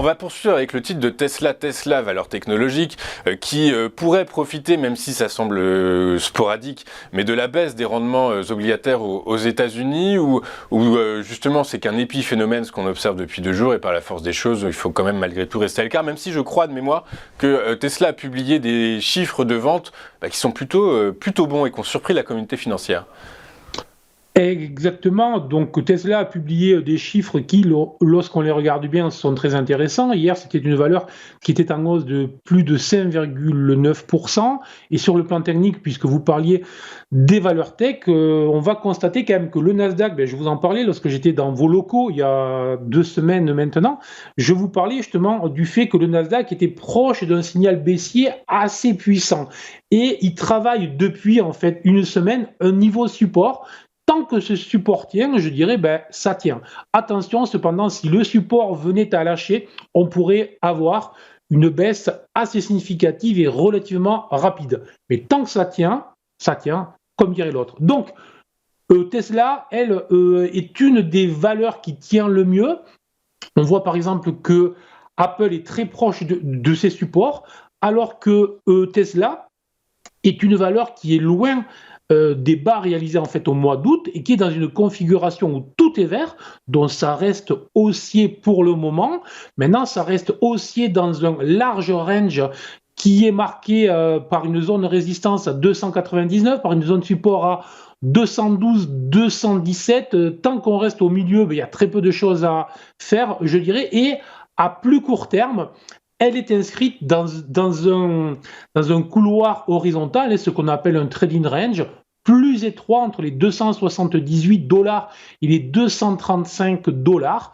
va poursuivre avec le titre de Tesla. Tesla, valeur technologique, qui pourrait profiter, même si ça semble sporadique, mais de la baisse des rendements obligataires aux États-Unis, où justement c'est qu'un épiphénomène ce qu'on observe depuis 2 jours, et par la force des choses, il faut quand même malgré tout rester à l'écart, même si je crois de mémoire que Tesla a publié des chiffres de vente qui sont plutôt bons et qui ont surpris la communauté financière. Exactement. Donc Tesla a publié des chiffres qui, lorsqu'on les regarde bien, sont très intéressants. Hier, c'était une valeur qui était en hausse de plus de 5,9%. Et sur le plan technique, puisque vous parliez des valeurs tech, on va constater quand même que le Nasdaq, je vous en parlais lorsque j'étais dans vos locaux il y a 2 semaines maintenant, je vous parlais justement du fait que le Nasdaq était proche d'un signal baissier assez puissant. Et il travaille depuis en fait une semaine un niveau support. Tant que ce support tient, je dirais, ça tient. Attention, cependant, si le support venait à lâcher, on pourrait avoir une baisse assez significative et relativement rapide. Mais tant que ça tient, comme dirait l'autre. Donc, Tesla, elle, est une des valeurs qui tient le mieux. On voit par exemple que Apple est très proche de ses supports, alors que Tesla est une valeur qui est loin des bas réalisés en fait au mois d'août et qui est dans une configuration où tout est vert, donc ça reste haussier pour le moment. Maintenant, ça reste haussier dans un large range qui est marqué par une zone de résistance à 299, par une zone support à 212, 217. Tant qu'on reste au milieu, il y a très peu de choses à faire, je dirais. Et à plus court terme, elle est inscrite dans un couloir horizontal, ce qu'on appelle un trading range, plus étroit entre les 278 $ et les 235 $.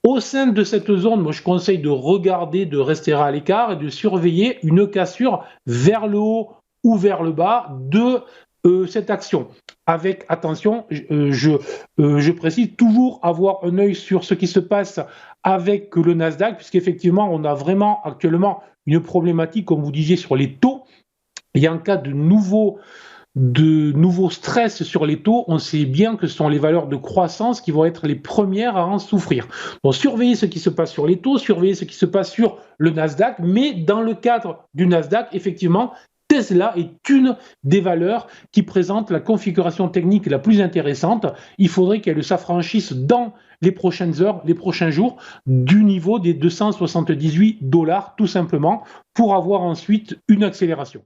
Au sein de cette zone, moi je conseille de regarder, de rester à l'écart et de surveiller une cassure vers le haut ou vers le bas de cette action. Avec attention, je précise, toujours avoir un œil sur ce qui se passe avec le Nasdaq, puisqu'effectivement, on a vraiment actuellement une problématique, comme vous disiez, sur les taux. Et en cas de nouveau stress sur les taux, on sait bien que ce sont les valeurs de croissance qui vont être les premières à en souffrir. Donc, surveillez ce qui se passe sur les taux, surveillez ce qui se passe sur le Nasdaq, mais dans le cadre du Nasdaq, effectivement, Tesla est une des valeurs qui présente la configuration technique la plus intéressante. Il faudrait qu'elle s'affranchisse dans les prochaines heures, les prochains jours, du niveau des 278 $, tout simplement, pour avoir ensuite une accélération.